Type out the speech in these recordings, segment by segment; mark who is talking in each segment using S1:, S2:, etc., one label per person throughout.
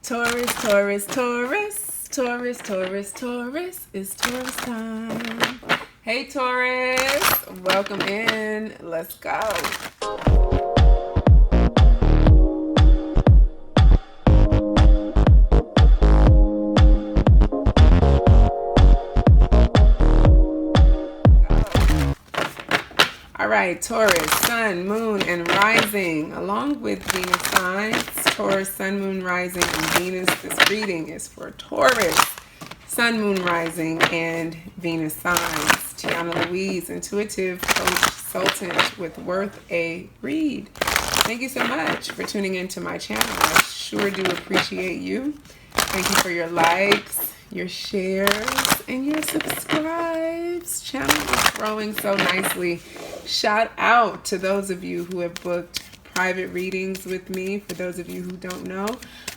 S1: Taurus, Taurus, Taurus, Taurus, Taurus, Taurus, it's Taurus time. Hey Taurus, welcome in. Let's go. All right, Taurus, Sun, Moon, and Rising, along with Venus signs. Taurus, Sun, Moon, Rising, and Venus. This reading is for Taurus, Sun, Moon, Rising, and Venus signs. Tiana Louise, intuitive coach consultant with Worth a Read. Thank you so much for tuning into my channel. I sure do appreciate you. Thank you for your likes, your shares, and your subscribes. Channel is growing so nicely. Shout out to those of you who have booked private readings with me. For those of you who don't know,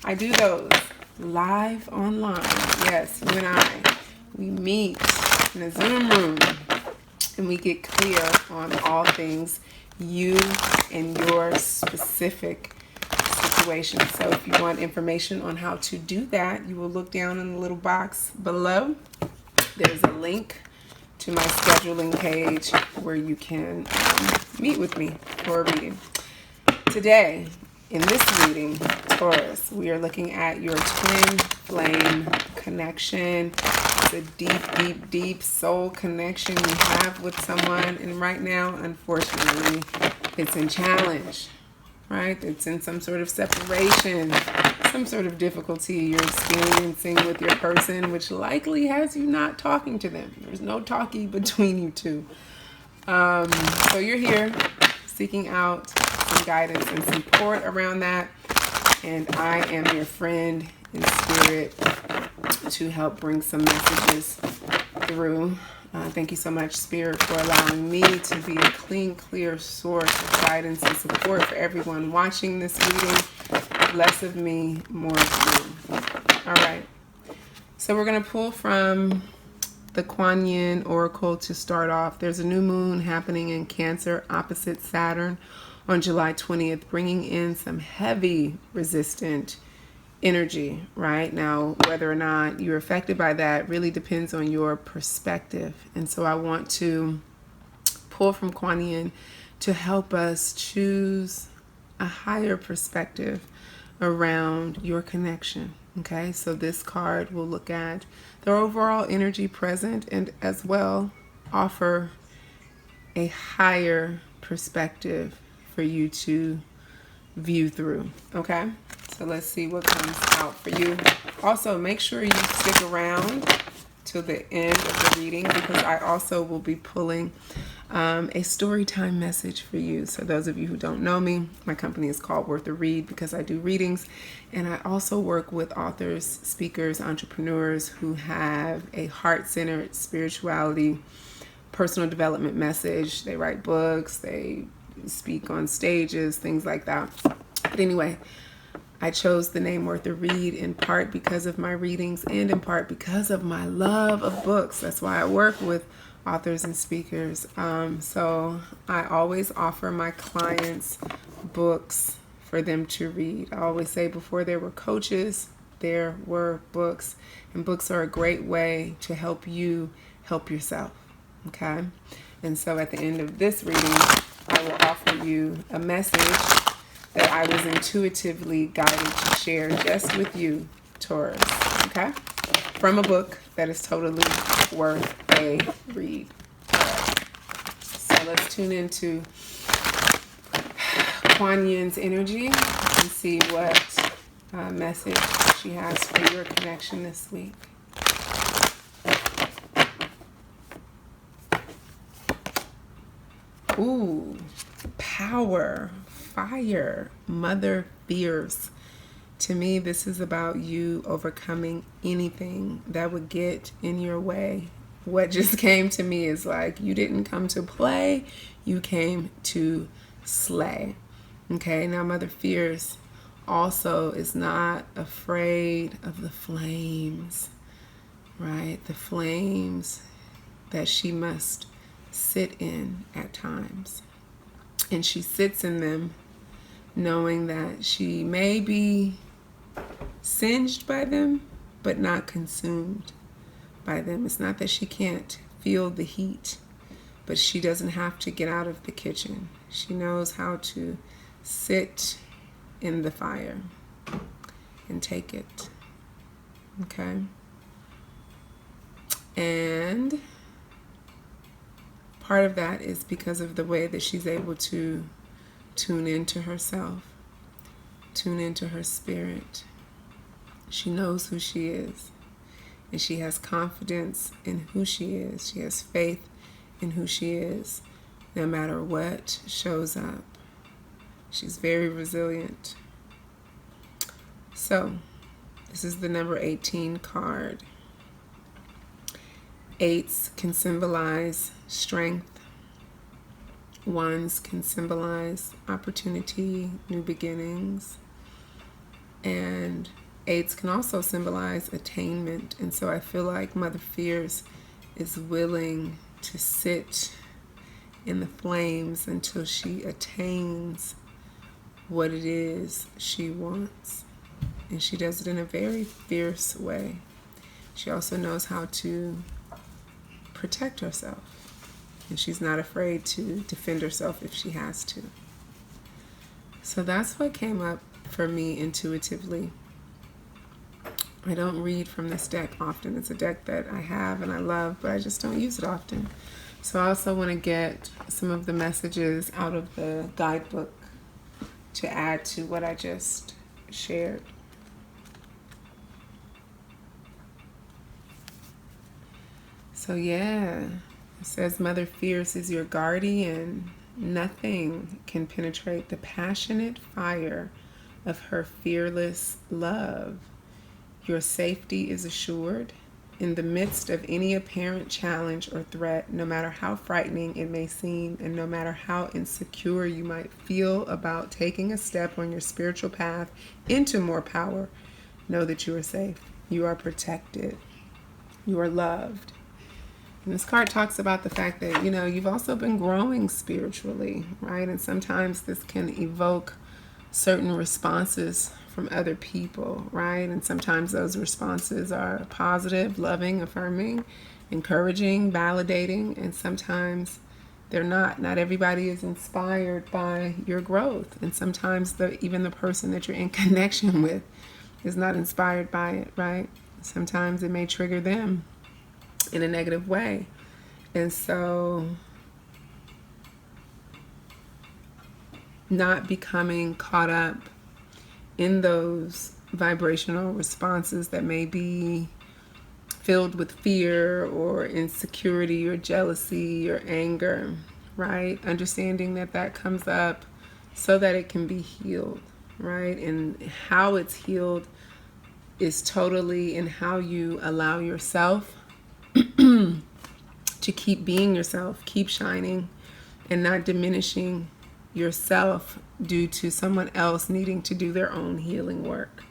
S1: I do those live online. Yes, you and I, we meet in a Zoom room and we get clear on all things you and your specific situation. So if you want information on how to do that, you will look down in the little box below. There's a link to my scheduling page where you can meet with me for a reading. Today, in this reading, Taurus, we are looking at your twin flame connection. It's a deep, deep, deep soul connection you have with someone. And right now, unfortunately, it's in challenge, right? It's in some sort of separation, some sort of difficulty you're experiencing with your person, which likely has you not talking to them. There's no talkie between you two. So you're here seeking out some guidance and support around that. And I am your friend in spirit to help bring some messages through. Thank you so much, Spirit, for allowing me to be a clean, clear source of guidance and support for everyone watching this reading. Less of me, more of you. All right. So we're going to pull from the Kuan Yin Oracle to start off. There's a new moon happening in Cancer opposite Saturn on July 20th, bringing in some heavy resistant energy, right? Now, whether or not you're affected by that really depends on your perspective. And so I want to pull from Kuan Yin to help us choose a higher perspective around your connection. Okay, so this card will look at the overall energy present and as well offer a higher perspective for you to view through. Okay, so let's see what comes out for you. Also, make sure you stick around till the end of the reading because I also will be pulling a story time message for you. So those of you who don't know me, my company is called Worth a Read because I do readings, and I also work with authors, speakers, entrepreneurs who have a heart-centered spirituality, personal development message. They write books, they speak on stages, things like that. But anyway, I chose the name Worth a Read in part because of my readings and in part because of my love of books. That's why I work with authors and speakers. So I always offer my clients books for them to read. I always say before there were coaches, there were books. And books are a great way to help you help yourself. Okay? And so at the end of this reading, I will offer you a message that I was intuitively guided to share just with you, Taurus. Okay? From a book that is totally worth a read. So let's tune into Kuan Yin's energy and see what message she has for your connection this week. Ooh, power, fire, mother fierce. To me, this is about you overcoming anything that would get in your way. What just came to me is like, you didn't come to play, you came to slay. Okay, now Mother Fierce also is not afraid of the flames, right? The flames that she must sit in at times. And she sits in them knowing that she may be singed by them, but not consumed by them. It's not that she can't feel the heat, but she doesn't have to get out of the kitchen. She knows how to sit in the fire and take it. Okay? And part of that is because of the way that she's able to tune into herself, tune into her spirit. She knows who she is, and she has confidence in who she is. She has faith in who she is, no matter what shows up. She's very resilient. So, this is the number 18 card. Eights can symbolize strength. Ones can symbolize opportunity, new beginnings. And eights can also symbolize attainment. And so I feel like Mother Fierce is willing to sit in the flames until she attains what it is she wants. And she does it in a very fierce way. She also knows how to protect herself. And she's not afraid to defend herself if she has to. So that's what came up for me intuitively. I don't read from this deck often. It's a deck that I have and I love, but I just don't use it often. So I also want to get some of the messages out of the guidebook to add to what I just shared. So yeah, it says Mother Fierce is your guardian. Nothing can penetrate the passionate fire of her fearless love. Your safety is assured in the midst of any apparent challenge or threat, no matter how frightening it may seem, and no matter how insecure you might feel about taking a step on your spiritual path into more power. Know that you are safe. You are protected. You are loved. And this card talks about the fact that, you've also been growing spiritually, right? And sometimes this can evoke certain responses from other people, right? And sometimes those responses are positive, loving, affirming, encouraging, validating, and sometimes they're not. Not everybody is inspired by your growth. And sometimes even the person that you're in connection with is not inspired by it, right? Sometimes it may trigger them in a negative way. And so not becoming caught up in those vibrational responses that may be filled with fear or insecurity or jealousy or anger, right? Understanding that that comes up so that it can be healed, right? And how it's healed is totally in how you allow yourself to keep being yourself, keep shining, and not diminishing yourself due to someone else needing to do their own healing work,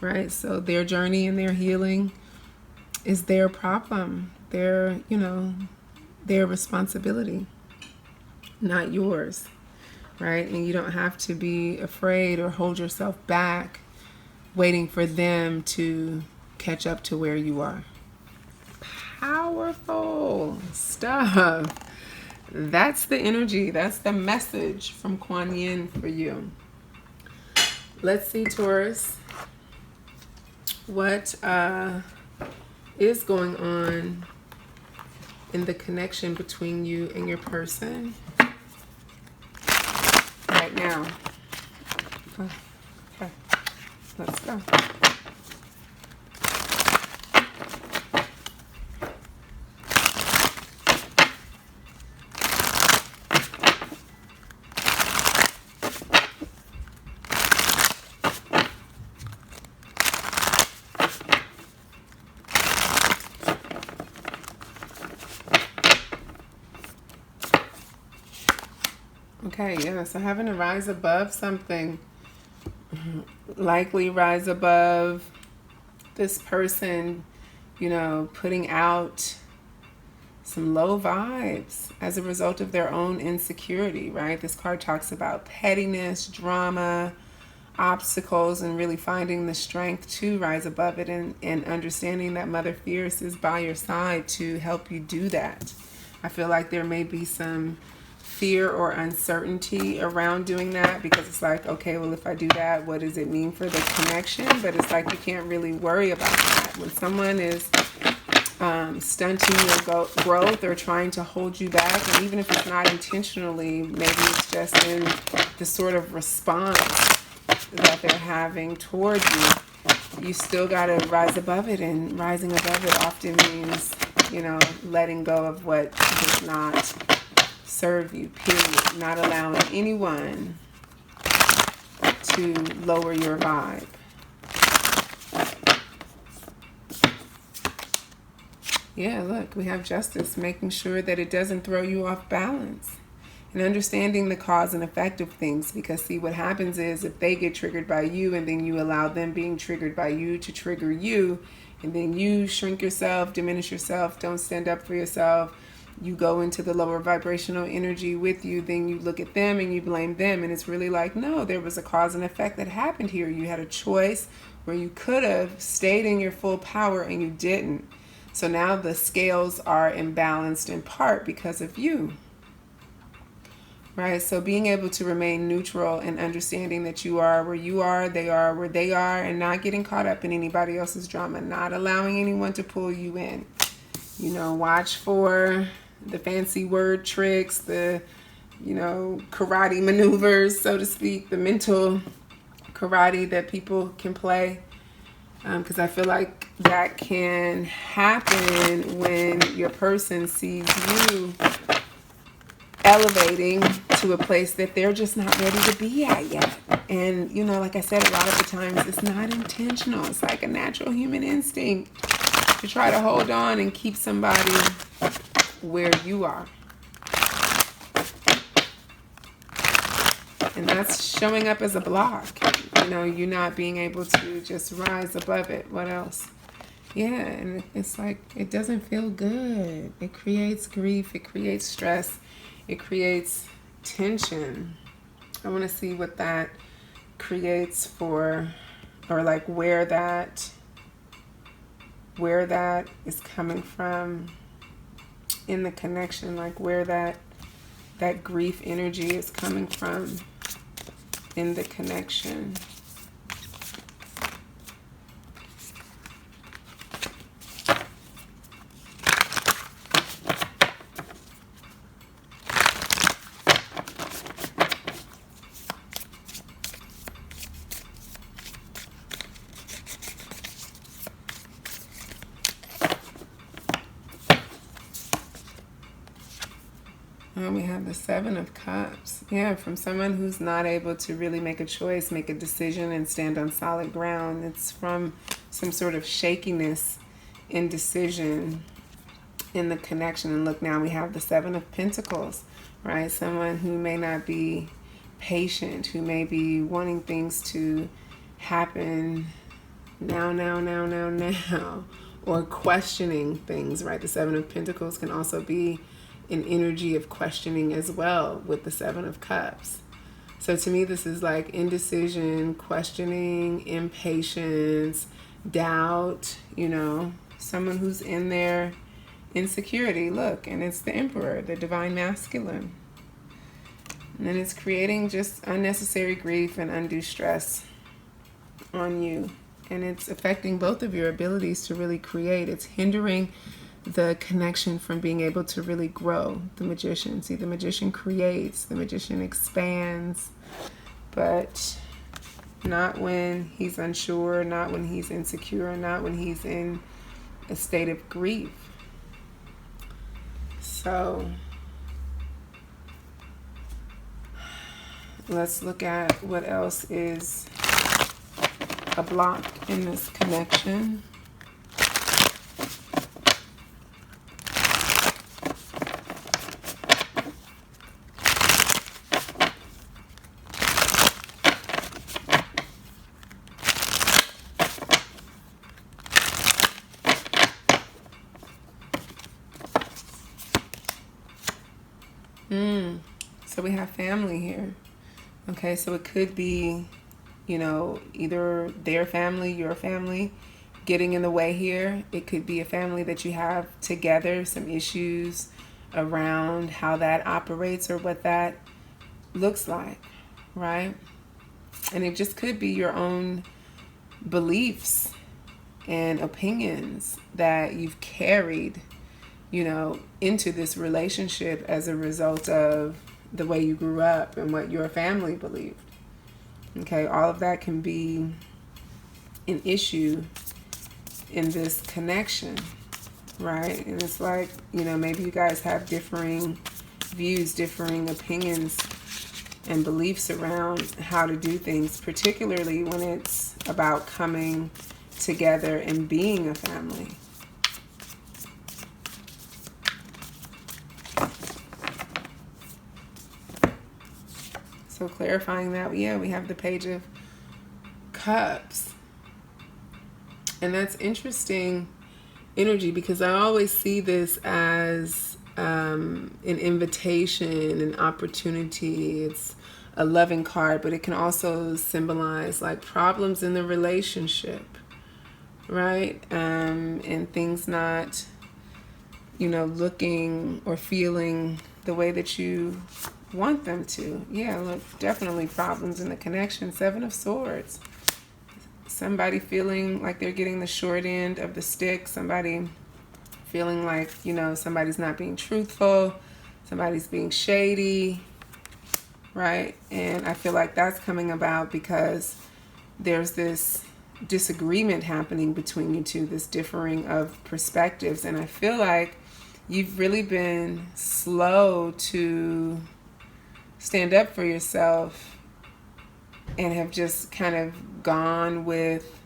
S1: right? So their journey and their healing is their problem, their responsibility, not yours, right? And you don't have to be afraid or hold yourself back waiting for them to catch up to where you are. Powerful stuff. That's the energy. That's the message from Kuan Yin for you. Let's see, Taurus. What is going on in the connection between you and your person right now? Okay. Let's go. Okay, yes, I'm having to rise above something. Likely rise above this person, putting out some low vibes as a result of their own insecurity, right? This card talks about pettiness, drama, obstacles and really finding the strength to rise above it, and understanding that Mother Fierce is by your side to help you do that. I feel like there may be some fear or uncertainty around doing that, because it's like, okay, well, if I do that, what does it mean for the connection? But it's like you can't really worry about that. When someone is stunting your growth or trying to hold you back, and even if it's not intentionally, maybe it's just in the sort of response that they're having toward you, you still got to rise above it. And rising above it often means, you know, letting go of what does not serve you, period. Not allowing anyone to lower your vibe. Yeah, look, we have justice, making sure that it doesn't throw you off balance. And understanding the cause and effect of things, because see, what happens is if they get triggered by you and then you allow them being triggered by you to trigger you, and then you shrink yourself, diminish yourself, don't stand up for yourself, you go into the lower vibrational energy with you, then you look at them and you blame them. And it's really like, no, there was a cause and effect that happened here. You had a choice where you could have stayed in your full power and you didn't. So now the scales are imbalanced in part because of you. Right? So being able to remain neutral and understanding that you are where you are, they are where they are, and not getting caught up in anybody else's drama, not allowing anyone to pull you in. You know, watch for the fancy word tricks, the, you know, karate maneuvers, so to speak, the mental karate that people can play. Because I feel like that can happen when your person sees you elevating to a place that they're just not ready to be at yet. And, you know, like I said, a lot of the times it's not intentional. It's like a natural human instinct to try to hold on and keep somebody where you are. And that's showing up as a block. You know, you not being able to just rise above it. What else? Yeah, and it's like, it doesn't feel good. It creates grief. It creates stress. It creates tension. I want to see what that creates for, or like where that is coming from in the connection, like where that grief energy is coming from in the connection. We have the Seven of Cups. Yeah, from someone who's not able to really make a choice, make a decision, and stand on solid ground. It's from some sort of shakiness, indecision in the connection. And look, now we have the Seven of Pentacles, right? Someone who may not be patient, who may be wanting things to happen now, or questioning things, right? The Seven of Pentacles can also be an energy of questioning as well with the Seven of Cups. So to me, this is like indecision, questioning, impatience, doubt, you know, someone who's in their insecurity. Look, and it's the Emperor, the divine masculine. And then it's creating just unnecessary grief and undue stress on you. And it's affecting both of your abilities to really create. It's hindering the connection from being able to really grow. The Magician. See, the Magician creates, the Magician expands, but not when he's unsure, not when he's insecure, not when he's in a state of grief. So let's look at what else is a block in this connection. So we have family here. Okay, so it could be you know, either their family, your family, getting in the way here. It could be a family that you have together, some issues around how that operates or what that looks like, right? And it just could be your own beliefs and opinions that you've carried, you know, into this relationship as a result of the way you grew up and what your family believed. Okay, all of that can be an issue in this connection, right? And it's like, you know, maybe you guys have differing views, differing opinions and beliefs around how to do things, particularly when it's about coming together and being a family. So clarifying that, yeah, we have the Page of Cups. And that's interesting energy, because I always see this as an invitation, an opportunity. It's a loving card, but it can also symbolize like problems in the relationship, right? And things not, you know, looking or feeling the way that you want them to. Yeah, look, definitely problems in the connection. 7 of Swords. Somebody feeling like they're getting the short end of the stick. Somebody feeling like, you know, somebody's not being truthful. Somebody's being shady, right? And I feel like that's coming about because there's this disagreement happening between you two, this differing of perspectives. And I feel like you've really been slow to stand up for yourself and have just kind of gone with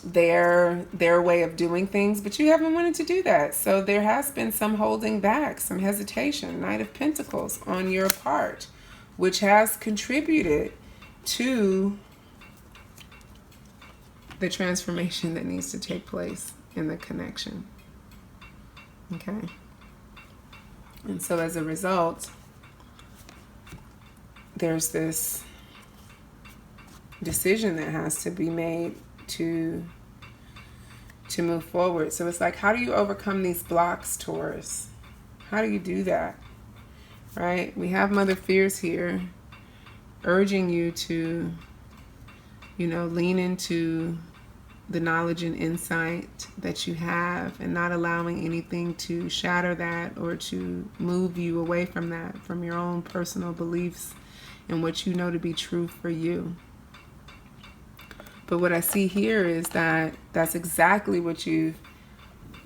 S1: their way of doing things, but you haven't wanted to do that. So there has been some holding back, some hesitation, Knight of Pentacles on your part, which has contributed to the transformation that needs to take place in the connection. Okay. And so as a result, there's this decision that has to be made to move forward. So it's like, how do you overcome these blocks, Taurus? How do you do that? Right? We have Mother Fears here urging you to, you know, lean into the knowledge and insight that you have and not allowing anything to shatter that or to move you away from that, from your own personal beliefs and what you know to be true for you. But what I see here is that that's exactly what you've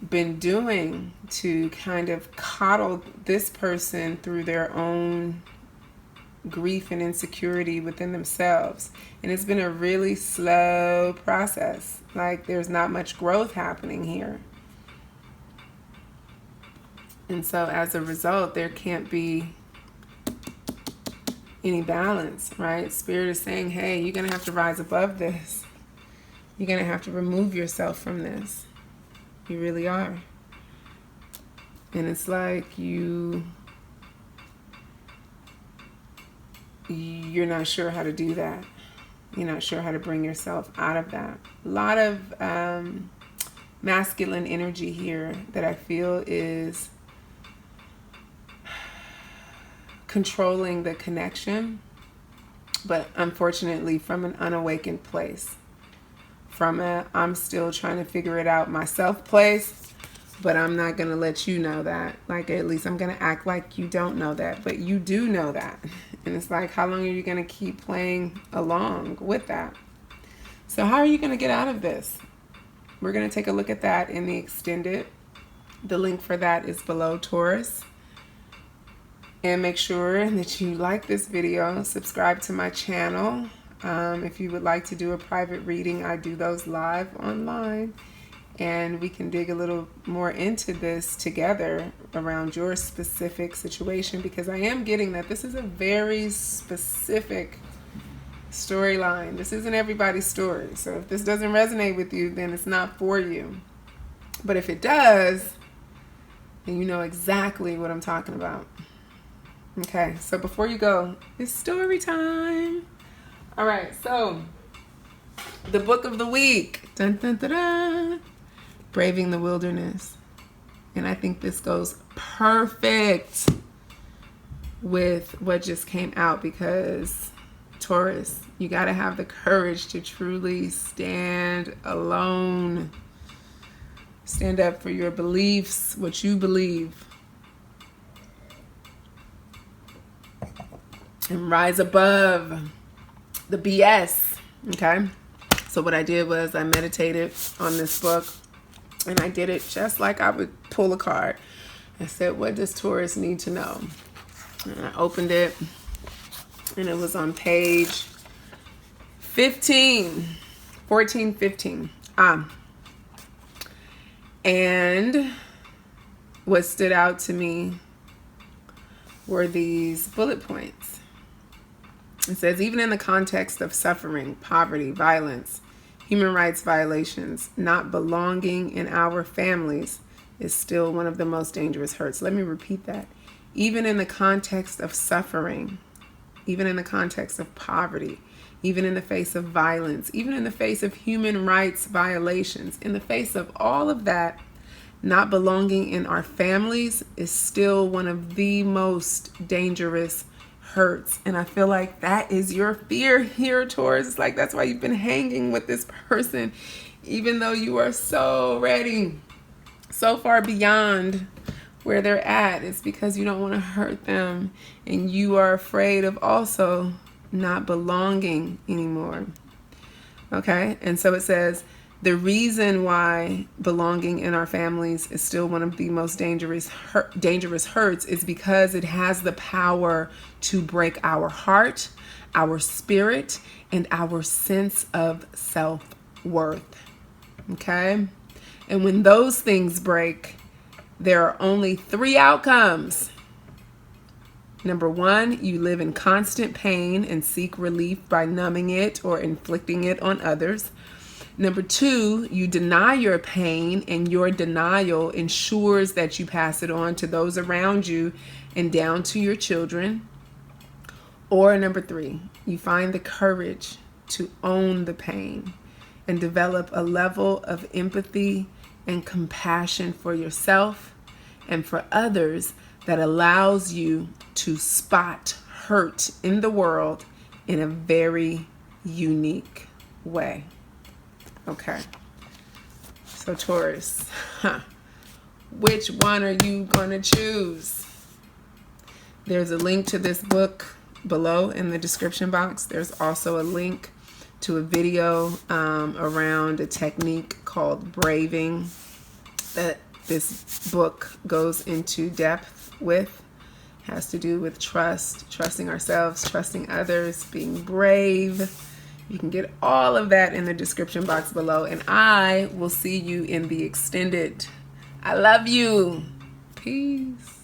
S1: been doing to kind of coddle this person through their own grief and insecurity within themselves. And it's been a really slow process. Like there's not much growth happening here. And so as a result, there can't be any balance, right? Spirit is saying, hey, you're going to have to rise above this. You're going to have to remove yourself from this. You really are. And it's like you're not sure how to do that. You're not sure how to bring yourself out of that. A lot of masculine energy here that I feel is controlling the connection, but unfortunately from an unawakened place. From a I'm still trying to figure it out myself place, but I'm not going to let you know that. Like, at least I'm going to act like you don't know that, but you do know that. And it's like, how long are you going to keep playing along with that? So how are you going to get out of this? We're going to take a look at that in the extended. The link for that is below, Taurus. And make sure that you like this video, subscribe to my channel. If you would like to do a private reading, I do those live online. And we can dig a little more into this together around your specific situation, because I am getting that this is a very specific storyline. This isn't everybody's story. So if this doesn't resonate with you, then it's not for you. But if it does, then you know exactly what I'm talking about. Okay, so before you go, it's story time. All right, so the book of the week. Dun, dun, dun, dun. Braving the Wilderness. And I think this goes perfect with what just came out, because Taurus, you got to have the courage to truly stand alone. Stand up for your beliefs, what you believe. And rise above the BS. Okay? So what I did was I meditated on this book, and I did it just like I would pull a card. I said, what does Taurus need to know? And I opened it, and it was on page 15, 14, 15. And what stood out to me were these bullet points. It says, even in the context of suffering, poverty, violence, human rights violations, not belonging in our families is still one of the most dangerous hurts. Let me repeat that. Even in the context of suffering, even in the context of poverty, even in the face of violence, even in the face of human rights violations, in the face of all of that, not belonging in our families is still one of the most dangerous hurts. And I feel like that is your fear here, Taurus. It's like that's why you've been hanging with this person, even though you are so ready, so far beyond where they're at. It's because you don't want to hurt them, and you are afraid of also not belonging anymore. Okay? And so it says, the reason why belonging in our families is still one of the most dangerous hurts is because it has the power to break our heart, our spirit, and our sense of self-worth. Okay? And when those things break, there are only 3 outcomes. Number 1, you live in constant pain and seek relief by numbing it or inflicting it on others. Number 2, you deny your pain, and your denial ensures that you pass it on to those around you and down to your children. Or number 3, you find the courage to own the pain and develop a level of empathy and compassion for yourself and for others that allows you to spot hurt in the world in a very unique way. Okay. So Taurus, which one are you going to choose? There's a link to this book below in the description box. There's also a link to a video around a technique called braving that this book goes into depth with. Has to do with trust, trusting ourselves, trusting others, being brave. You can get all of that in the description box below, and I will see you in the extended. I love you. Peace.